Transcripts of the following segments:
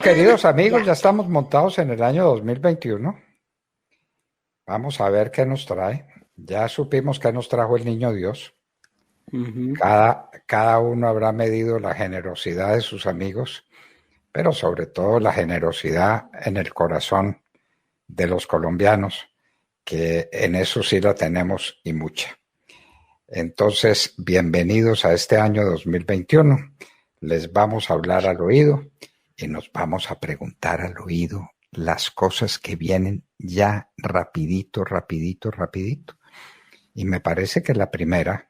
Queridos amigos, ya estamos montados en el año 2021. Vamos a ver qué nos trae. Ya supimos qué nos trajo el niño Dios. Ujú. Cada uno habrá medido la generosidad de sus amigos, pero sobre todo la generosidad en el corazón de los colombianos, que en eso sí la tenemos y mucha. Entonces, bienvenidos a este año 2021. Les vamos a hablar al oído y nos vamos a preguntar al oído las cosas que vienen ya rapidito, rapidito, rapidito. Y me parece que la primera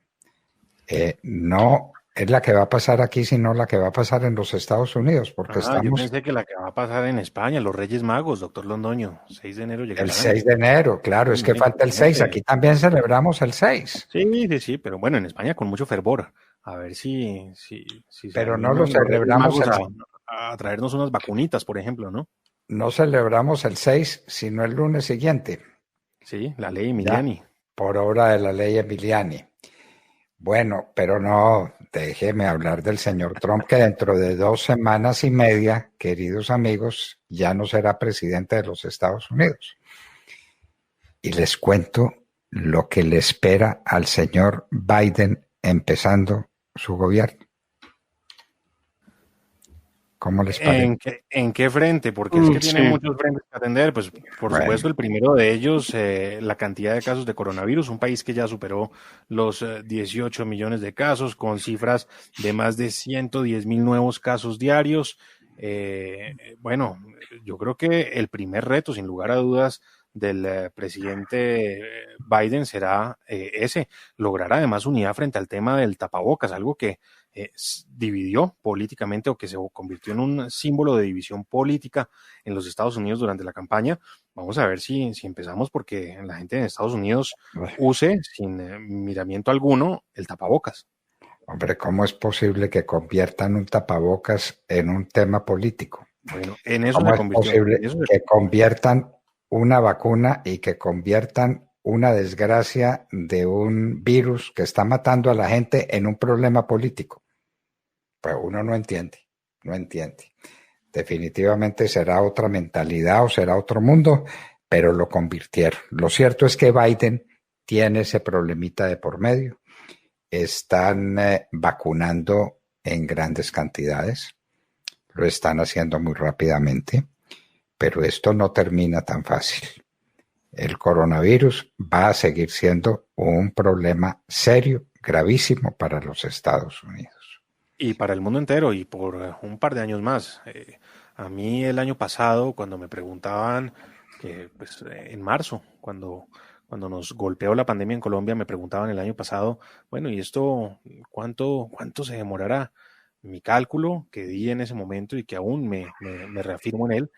no es la que va a pasar aquí, sino la que va a pasar en los Estados Unidos, porque Yo estamos pensé que la que va a pasar en España, los Reyes Magos, doctor Londoño, 6 de enero el llegarán. 6 de enero. Claro, es que falta el 6. Impresionante. Aquí también celebramos el 6, Sí, sí, sí, pero bueno, en España con mucho fervor. A ver si se pero no lo animan los Reyes celebramos Magos a traernos unas vacunitas, por ejemplo, ¿no? no celebramos el 6, sino el lunes siguiente. Sí, la ley Ya, Emiliani. por obra de la ley Emiliani. Bueno, pero no, déjeme hablar del señor Trump, que dentro de 2 semanas y media, queridos amigos, ya no será presidente de los Estados Unidos. Y les cuento lo que le espera al señor Biden empezando su gobierno. ¿Cómo les parece? En qué frente? Porque es que Sí. tiene muchos frentes que atender. Pues, por Bueno, supuesto, el primero de ellos, la cantidad de casos de coronavirus, un país que ya superó los 18 millones de casos, con cifras de más de 110.000 nuevos casos diarios. Bueno, yo creo que el primer reto, sin lugar a dudas, del presidente Biden será ese, lograr además unidad frente al tema del tapabocas, algo que dividió políticamente o que se convirtió en un símbolo de división política en los Estados Unidos durante la campaña. Vamos a ver si empezamos porque la gente en Estados Unidos use sin miramiento alguno el tapabocas. hombre, ¿cómo es posible que conviertan un tapabocas en un tema político? Bueno, en eso ¿Cómo se es convirtió. posible que conviertan una vacuna y que conviertan una desgracia de un virus que está matando a la gente en un problema político? Pues uno no entiende, no entiende. Definitivamente será otra mentalidad o será otro mundo, pero lo convirtieron. Lo cierto es que Biden tiene ese problemita de por medio. Están vacunando en grandes cantidades, lo están haciendo muy rápidamente, pero esto no termina tan fácil. El coronavirus va a seguir siendo un problema serio, gravísimo para los Estados Unidos. Y para el mundo entero y por un par de años más. A mí el año pasado, cuando me preguntaban, que pues, en marzo, cuando nos golpeó la pandemia en Colombia, me preguntaban el año pasado, bueno, ¿y esto cuánto se demorará? Mi cálculo que di en ese momento y que aún me reafirmo en él,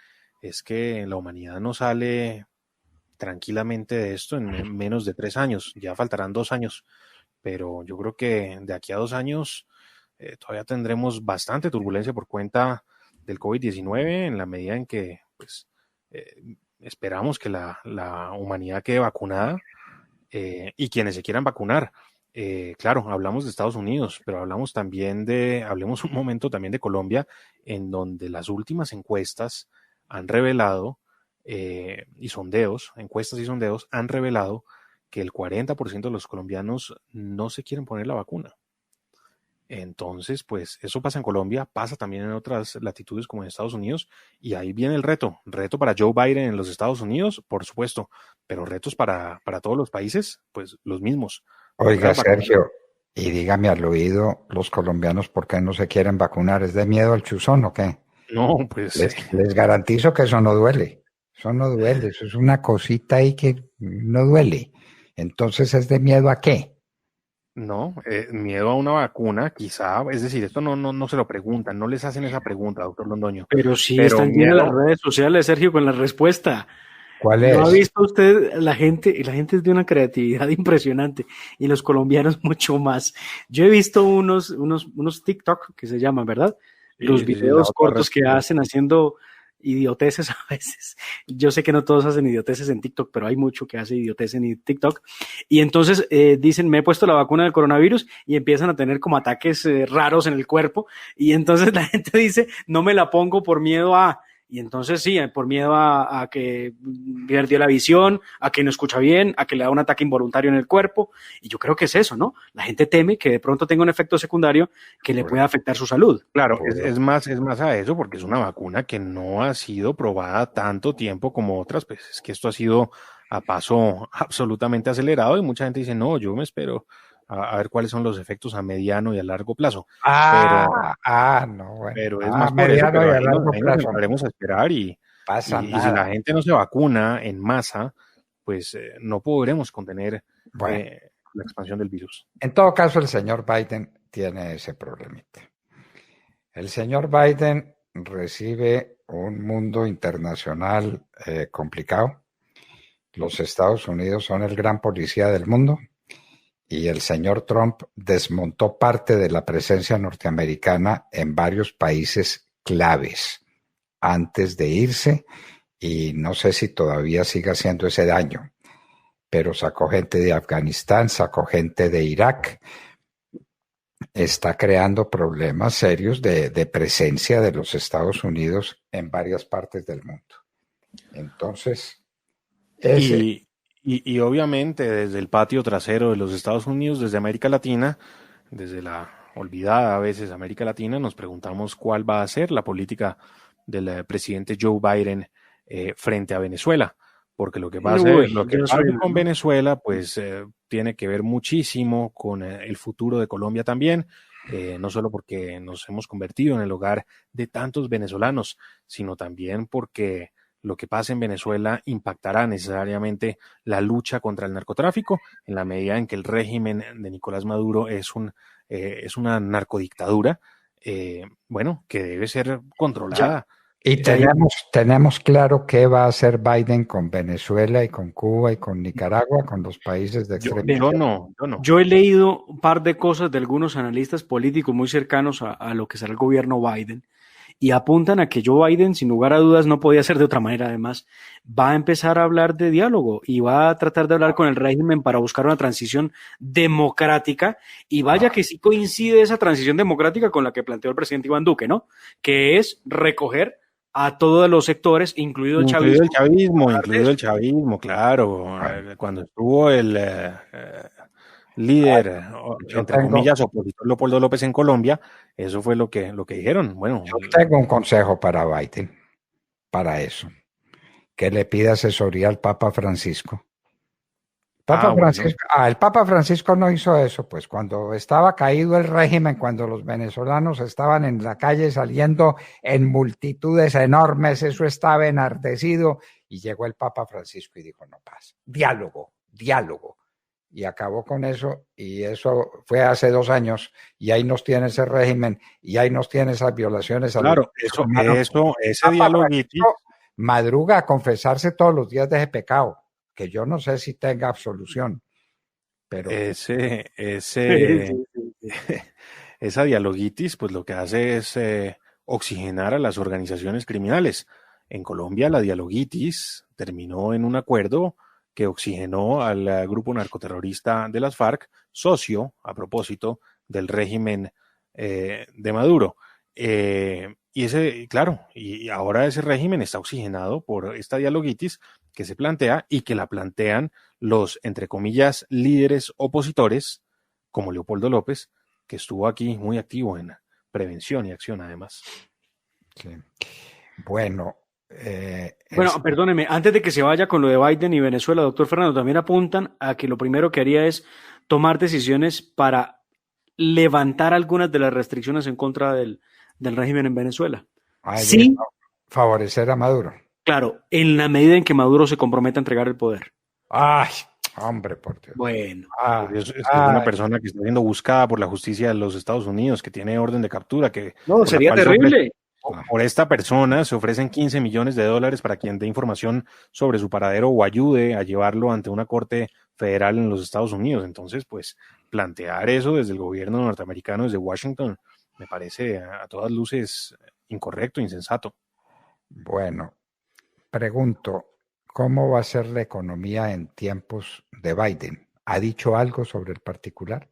es que la humanidad no sale tranquilamente de esto en menos de 3 años. Ya faltarán 2 años, pero yo creo que de aquí a 2 años todavía tendremos bastante turbulencia por cuenta del COVID-19 en la medida en que pues, esperamos que la humanidad quede vacunada y quienes se quieran vacunar. Claro, hablamos de Estados Unidos, pero hablemos un momento también de Colombia, en donde las últimas encuestas han revelado encuestas y sondeos han revelado que el 40% de los colombianos no se quieren poner la vacuna. Entonces, pues eso pasa en Colombia, pasa también en otras latitudes como en Estados Unidos, y ahí viene el reto para Joe Biden en los Estados Unidos, por supuesto, pero retos para todos los países, pues los mismos, Oiga, lograr vacunar. Sergio, y dígame al oído los colombianos por qué no se quieren vacunar. ¿Es de miedo al chuzón o qué? No, pues Les garantizo que eso no duele. Eso no duele. Eso es una cosita ahí que no duele. Entonces, ¿es de miedo a qué? no, miedo a una vacuna, quizá, es decir, esto no se lo preguntan, no les hacen esa pregunta, doctor Londoño, Pero sí pero están llenas las miedo, redes sociales, Sergio, con la respuesta. ¿Cuál ¿No ha es? visto usted la gente? Y la gente es de una creatividad impresionante y los colombianos mucho más. Yo he visto unos TikTok que se llaman, ¿verdad? Los sí, la videos otra red cortos que social. hacen haciendo idioteces a veces. Yo sé que no todos hacen idioteces en TikTok, pero hay mucho que hace idioteces en TikTok. Y entonces dicen, me he puesto la vacuna del coronavirus y empiezan a tener como ataques raros en el cuerpo. Y entonces la gente dice, no me la pongo por miedo a... Y entonces sí, por miedo a que perdió la visión, a que no escucha bien, a que le da un ataque involuntario en el cuerpo. Y yo creo que es eso, ¿no? La gente teme que de pronto tenga un efecto secundario que le pueda afectar su salud. Claro, es más a eso, porque es una vacuna que no ha sido probada tanto tiempo como otras, pues es que esto ha sido a paso absolutamente acelerado y mucha gente dice, no, yo me espero a ver cuáles son los efectos a mediano y a largo plazo. No, bueno. Pero es más por eso, mediano pero y a ahí largo nos plazo. sentaremos a esperar Pasa y si nada. la gente no se vacuna en masa, pues no podremos contener Bueno, la expansión del virus. en todo caso, el señor Biden tiene ese problemita. El señor Biden recibe un mundo internacional complicado. Los Estados Unidos son el gran policía del mundo y el señor Trump desmontó parte de la presencia norteamericana en varios países claves antes de irse y no sé si todavía sigue haciendo ese daño, pero sacó gente de Afganistán, sacó gente de Irak, está creando problemas serios de presencia de los Estados Unidos en varias partes del mundo. Entonces, y obviamente desde el patio trasero de los Estados Unidos, desde América Latina, desde la olvidada a veces América Latina, nos preguntamos cuál va a ser la política del presidente Joe Biden frente a Venezuela, porque lo que pase con Venezuela, pues tiene que ver muchísimo con el futuro de Colombia también, no solo porque nos hemos convertido en el hogar de tantos venezolanos, sino también porque lo que pasa en Venezuela impactará necesariamente la lucha contra el narcotráfico, en la medida en que el régimen de Nicolás Maduro es una narcodictadura, bueno, que debe ser controlada. Y tenemos claro qué va a hacer Biden con Venezuela y con Cuba y con Nicaragua, con los países de extrema izquierda. No. Yo he leído un par de cosas de algunos analistas políticos muy cercanos a lo que será el gobierno Biden y apuntan a que Joe Biden, sin lugar a dudas, no podía ser de otra manera, además, va a empezar a hablar de diálogo y va a tratar de hablar con el régimen para buscar una transición democrática y vaya que sí coincide esa transición democrática con la que planteó el presidente Iván Duque, ¿no? Que es recoger a todos los sectores, incluido el chavismo. Incluido el chavismo, claro. Cuando estuvo el líder, entre comillas, opositor Leopoldo López en Colombia, eso fue lo que dijeron. Bueno, yo tengo un consejo para Biden, para eso, que le pida asesoría al Papa Francisco. El Papa Francisco no hizo eso, pues cuando estaba caído el régimen, cuando los venezolanos estaban en la calle saliendo en multitudes enormes, eso estaba enardecido y llegó el Papa Francisco y dijo, no pasa, diálogo. Y acabó con eso y eso fue hace 2 años y ahí nos tiene ese régimen y ahí nos tiene esas violaciones. Claro, ese diálogo madruga a confesarse todos los días de ese pecado, que yo no sé si tenga absolución, pero esa dialoguitis, pues lo que hace es oxigenar a las organizaciones criminales. En Colombia la dialoguitis terminó en un acuerdo que oxigenó al grupo narcoterrorista de las FARC, socio, a propósito, del régimen de Maduro. Y ahora ese régimen está oxigenado por esta dialoguitis que se plantea y que la plantean los, entre comillas, líderes opositores, como Leopoldo López, que estuvo aquí muy activo en prevención y acción, además. Sí. Bueno, perdóneme, antes de que se vaya con lo de Biden y Venezuela, doctor Fernando, también apuntan a que lo primero que haría es tomar decisiones para levantar algunas de las restricciones en contra del régimen en Venezuela. Sí. Favorecer a Maduro. Claro, en la medida en que Maduro se comprometa a entregar el poder. Ay, hombre, por Dios. Bueno. Es una persona que está siendo buscada por la justicia de los Estados Unidos, que tiene orden de captura. No, sería terrible. Por esta persona se ofrecen $15 millones para quien dé información sobre su paradero o ayude a llevarlo ante una corte federal en los Estados Unidos. Entonces, pues, plantear eso desde el gobierno norteamericano, desde Washington, me parece a todas luces incorrecto, insensato. Bueno, pregunto, ¿cómo va a ser la economía en tiempos de Biden? ¿Ha dicho algo sobre el particular?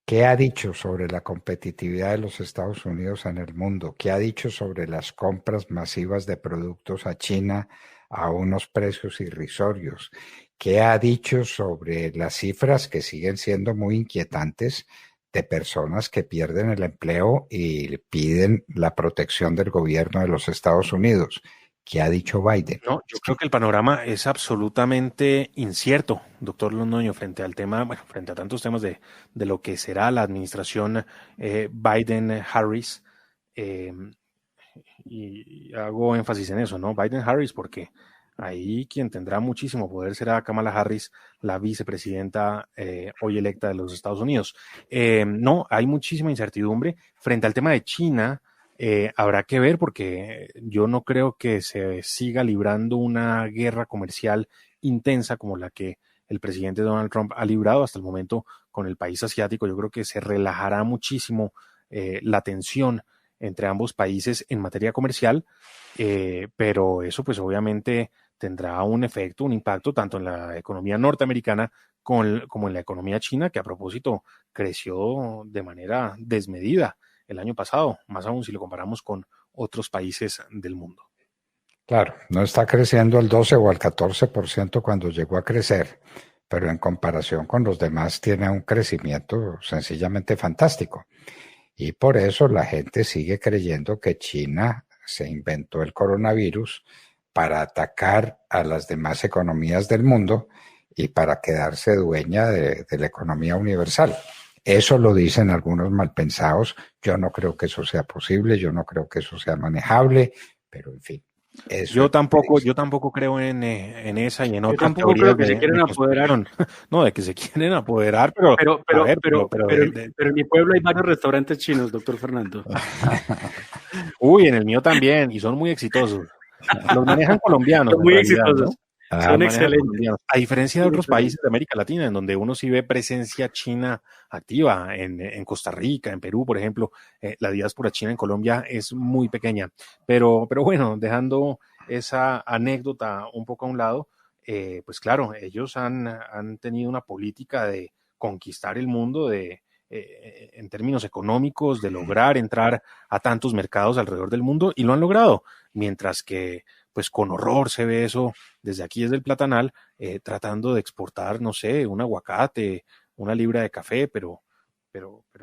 ¿Qué ha dicho sobre la competitividad de los Estados Unidos en el mundo? ¿Qué ha dicho sobre las compras masivas de productos a China a unos precios irrisorios? ¿Qué ha dicho sobre las cifras que siguen siendo muy inquietantes de personas que pierden el empleo y piden la protección del gobierno de los Estados Unidos? ¿Qué ha dicho Biden? No, yo creo que el panorama es absolutamente incierto, doctor Londoño, frente al tema, bueno, frente a tantos temas de lo que será la administración Biden-Harris. Y hago énfasis en eso, ¿no? Biden-Harris, porque ahí quien tendrá muchísimo poder será Kamala Harris, la vicepresidenta hoy electa de los Estados Unidos. No, hay muchísima incertidumbre. Frente al tema de China, habrá que ver, porque yo no creo que se siga librando una guerra comercial intensa como la que el presidente Donald Trump ha librado hasta el momento con el país asiático. Yo creo que se relajará muchísimo la tensión entre ambos países en materia comercial, pero eso pues obviamente tendrá un efecto, un impacto tanto en la economía norteamericana como en la economía china, que a propósito creció de manera desmedida el año pasado, más aún si lo comparamos con otros países del mundo. Claro, no está creciendo al 12 o al 14% cuando llegó a crecer, pero en comparación con los demás tiene un crecimiento sencillamente fantástico. Y por eso la gente sigue creyendo que China se inventó el coronavirus para atacar a las demás economías del mundo y para quedarse dueña de la economía universal. Eso lo dicen algunos malpensados. Yo no creo que eso sea posible, yo no creo que eso sea manejable, pero en fin. Yo tampoco creo en esa y en Yo otras tampoco teorías creo que se quieren apoderar. No, de que se quieren apoderar, pero en mi pueblo hay varios restaurantes chinos, doctor Fernando. Uy, en el mío también, y son muy exitosos. Los manejan colombianos. Son muy exitosos. ¿No? Son excelentes. A diferencia de otros países de América Latina, en donde uno sí ve presencia china activa, en Costa Rica, en Perú, por ejemplo, la diáspora china en Colombia es muy pequeña. Pero bueno, dejando esa anécdota un poco a un lado, pues claro, ellos han tenido una política de conquistar el mundo, en términos económicos, de lograr entrar a tantos mercados alrededor del mundo, y lo han logrado, mientras que pues con horror se ve eso desde aquí, desde el Platanal, tratando de exportar, no sé, un aguacate, una libra de café, pero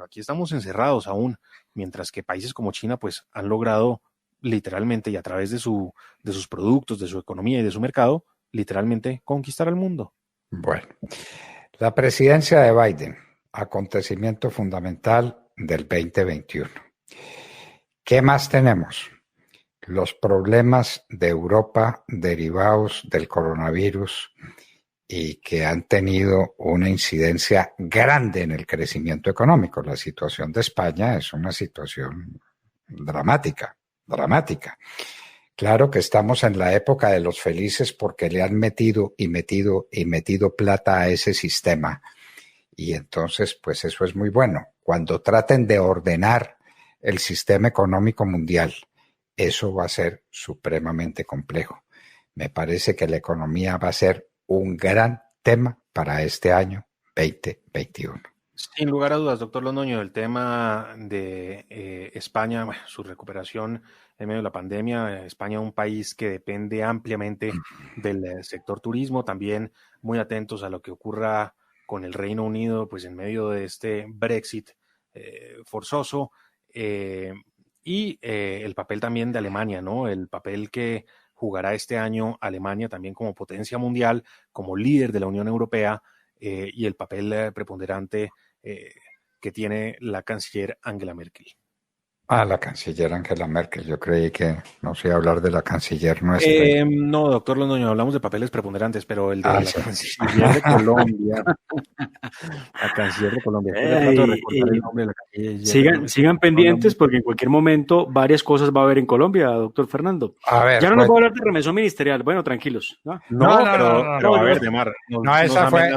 aquí estamos encerrados aún, mientras que países como China pues han logrado literalmente, y a través de sus productos, de su economía y de su mercado, literalmente conquistar al mundo. Bueno, la presidencia de Biden, acontecimiento fundamental del 2021. ¿Qué más tenemos? Los problemas de Europa derivados del coronavirus y que han tenido una incidencia grande en el crecimiento económico. La situación de España es una situación dramática. Claro que estamos en la época de los felices porque le han metido plata a ese sistema. Y entonces, pues eso es muy bueno. Cuando traten de ordenar el sistema económico mundial, eso va a ser supremamente complejo. Me parece que la economía va a ser un gran tema para este año 2021. Sin lugar a dudas, doctor Londoño, el tema de España, bueno, su recuperación en medio de la pandemia. España, un país que depende ampliamente del sector turismo, también muy atentos a lo que ocurra con el Reino Unido, pues en medio de este Brexit forzoso. Y el papel también de Alemania, ¿no? El papel que jugará este año Alemania también como potencia mundial, como líder de la Unión Europea, y el papel preponderante que tiene la canciller Angela Merkel. La canciller Angela Merkel. Yo creí que no se iba a hablar de la canciller nuestra. No, doctor Londoño, hablamos de papeles preponderantes, pero el de la canciller de Colombia. La canciller de Colombia. Sigan pendientes porque en cualquier momento varias cosas va a haber en Colombia, doctor Fernando. A ver, ya no nos va a hablar de remesón ministerial. Bueno, tranquilos. Pero a ver, Demar. Esa fue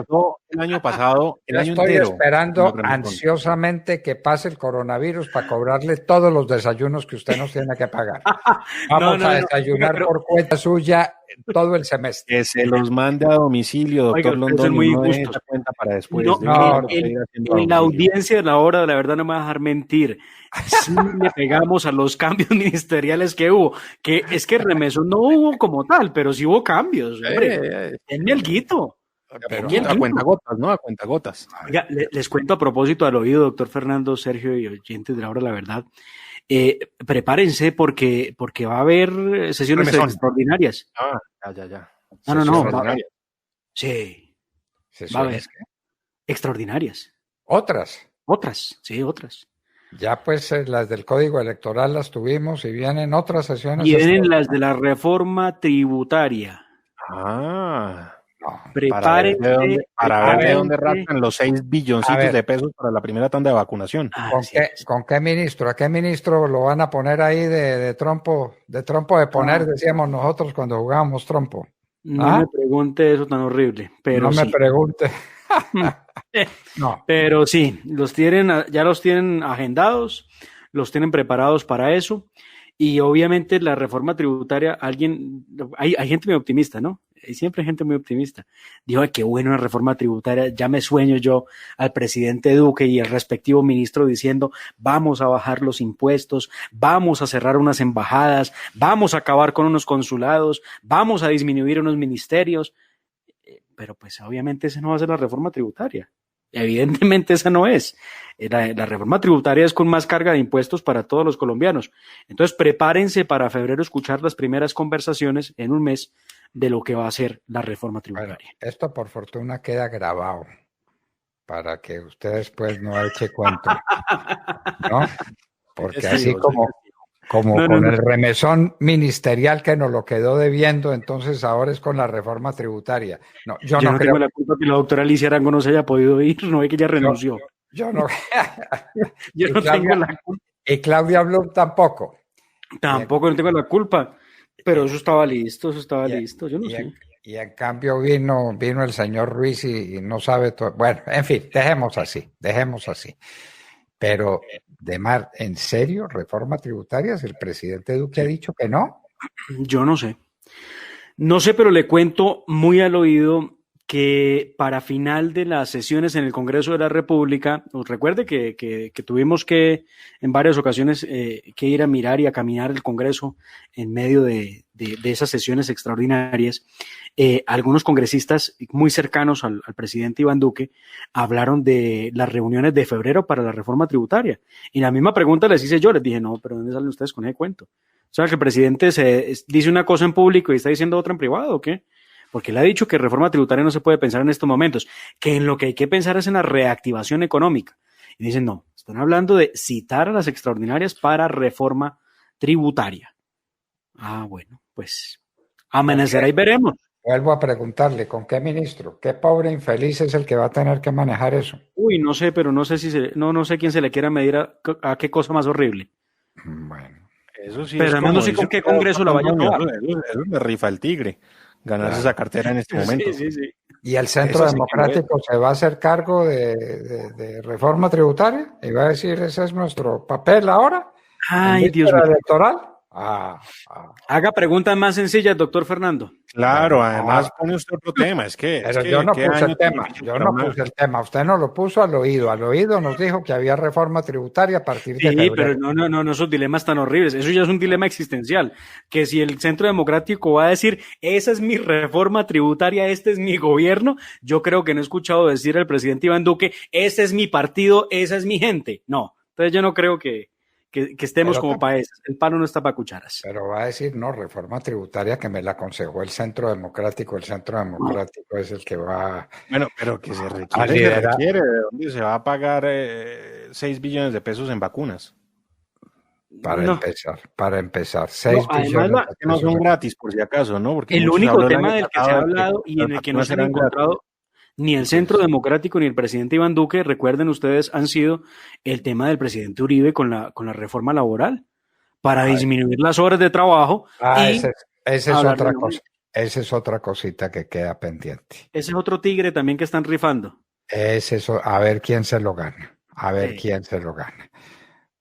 el año pasado, el año entero. Estoy esperando entero, ansiosamente que pase el coronavirus para cobrarle todo todos los desayunos que usted nos tiene que pagar. Vamos a desayunar por cuenta suya todo el semestre. Que se los mande a domicilio, doctor Oiga, Londoño, muy no injusto. deje cuenta para después. En la audiencia de la hora, de la verdad no me va a dejar mentir. Sí le pegamos a los cambios ministeriales que hubo, que es que remesón no hubo como tal, pero sí hubo cambios, hombre. Denme alguito. Pero a cuentagotas, ¿no? A cuentagotas. Oiga, les cuento a propósito al oído, doctor Fernando, Sergio y oyentes de la hora, la verdad. Prepárense porque va a haber sesiones extraordinarias. Ya. No. Sí. Va a haber. Extraordinarias. ¿Otras? Otras. Ya pues las del Código Electoral las tuvimos y vienen otras sesiones. Vienen las de la reforma tributaria. Prepárense para ver de dónde rascan los 6 billoncitos de pesos para la primera tanda de vacunación. ¿Con qué ministro? ¿A qué ministro lo van a poner ahí de trompo de poner, decíamos nosotros cuando jugábamos trompo? No me pregunte eso tan horrible, pero no me pregunte. No. Pero sí, ya los tienen agendados, los tienen preparados para eso. Y obviamente la reforma tributaria, hay gente muy optimista, ¿no? Hay siempre gente muy optimista. Dijo, qué bueno la reforma tributaria, ya me sueño yo al presidente Duque y el respectivo ministro diciendo, vamos a bajar los impuestos, vamos a cerrar unas embajadas, vamos a acabar con unos consulados, vamos a disminuir unos ministerios. Pero pues obviamente esa no va a ser la reforma tributaria. Evidentemente esa no es. La reforma tributaria es con más carga de impuestos para todos los colombianos. Entonces prepárense para febrero escuchar las primeras conversaciones en un mes de lo que va a ser la reforma tributaria. Bueno, esto por fortuna queda grabado para que usted después no eche cuento, ¿no? Porque así como con el remesón ministerial que nos lo quedó debiendo, entonces ahora es con la reforma tributaria. No, yo no creo tengo la culpa que la doctora Alicia Arango no se haya podido ir, no es que ella renunció. Yo no. Yo no tengo la culpa. Y Claudia Blum tampoco. Tampoco no tengo la culpa, pero eso estaba listo, yo no sé. Y en cambio vino el señor Ruiz y no sabe todo. Bueno, en fin, dejemos así. Pero, Demar, ¿en serio reforma tributaria? ¿El presidente Duque ha dicho que no? Yo no sé. No sé, pero le cuento muy al oído que para final de las sesiones en el Congreso de la República, recuerde que tuvimos que en varias ocasiones que ir a mirar y a caminar el Congreso en medio de esas sesiones extraordinarias. Algunos congresistas muy cercanos al presidente Iván Duque hablaron de las reuniones de febrero para la reforma tributaria. Y la misma pregunta les hice yo, les dije, no, pero ¿dónde salen ustedes con ese cuento? O sea, que el presidente dice una cosa en público y está diciendo otra en privado, ¿o qué? Porque él ha dicho que reforma tributaria no se puede pensar en estos momentos, que en lo que hay que pensar es en la reactivación económica. Y dicen, no, están hablando de citar a las extraordinarias para reforma tributaria. Bueno, pues amanecerá y veremos. Vuelvo a preguntarle, ¿con qué ministro? ¿Qué pobre infeliz es el que va a tener que manejar eso? Uy, no sé, pero no sé no sé quién se le quiera medir a qué cosa más horrible. Bueno. Eso sí. Pero además no sé con qué congreso la vaya a tomar. Eso le rifa el tigre, ganarse esa cartera en este momento. Sí. ¿Y el Centro Democrático se va a hacer cargo de reforma tributaria? ¿Y va a decir, ese es nuestro papel ahora? Ay, Dios mío. ¿Electoral? Haga preguntas más sencillas, doctor Fernando. Claro, además pone usted otro tema. Pero yo no puse el tema. Usted no lo puso al oído. Al oído nos dijo que había reforma tributaria a partir de febrero. Sí, pero no, esos dilemas tan horribles. Eso ya es un dilema existencial. Que si el Centro Democrático va a decir, esa es mi reforma tributaria, este es mi gobierno, yo creo que no he escuchado decir al presidente Iván Duque, ese es mi partido, esa es mi gente. No, entonces yo no creo que estemos como países. El palo no está para cucharadas. Pero va a decir, no, reforma tributaria que me la aconsejó el Centro Democrático. El Centro Democrático es el que va... Bueno, pero que se requiere. ¿De dónde se va a pagar 6 billones de pesos en vacunas? Para empezar, 6 billones. Que no son gratis, por si acaso, ¿no? Porque el único tema del que se ha hablado y en el que no se han encontrado... Ni el Centro Democrático ni el presidente Iván Duque, recuerden ustedes, han sido el tema del presidente Uribe con la reforma laboral para disminuir las horas de trabajo. Esa es otra cosa. Esa es otra cosita que queda pendiente. Ese es otro tigre también que están rifando. Es eso, a ver quién se lo gana. Quién se lo gana.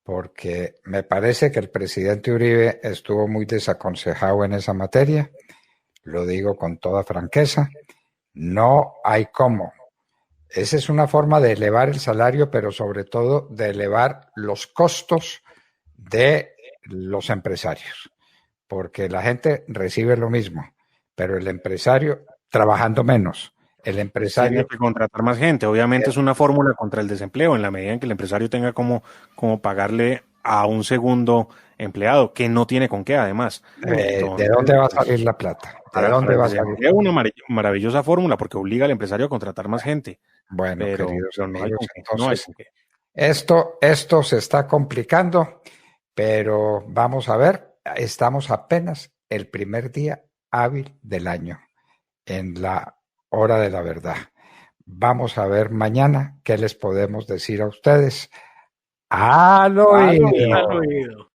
porque me parece que el presidente Uribe estuvo muy desaconsejado en esa materia, lo digo con toda franqueza, no hay cómo. Esa es una forma de elevar el salario, pero sobre todo de elevar los costos de los empresarios, porque la gente recibe lo mismo, pero el empresario trabajando menos. El empresario tiene que contratar más gente. Obviamente es una fórmula contra el desempleo, en la medida en que el empresario tenga como pagarle a un segundo empleado, que no tiene con qué, además. ¿de dónde va a salir la plata? ¿De dónde va a salir? Es una maravillosa fórmula porque obliga al empresario a contratar más gente. Bueno, pero queridos no hay amigos, con qué, entonces esto se está complicando, pero vamos a ver, estamos apenas el primer día hábil del año, en la hora de la verdad. Vamos a ver mañana qué les podemos decir a ustedes. ¡Al oído!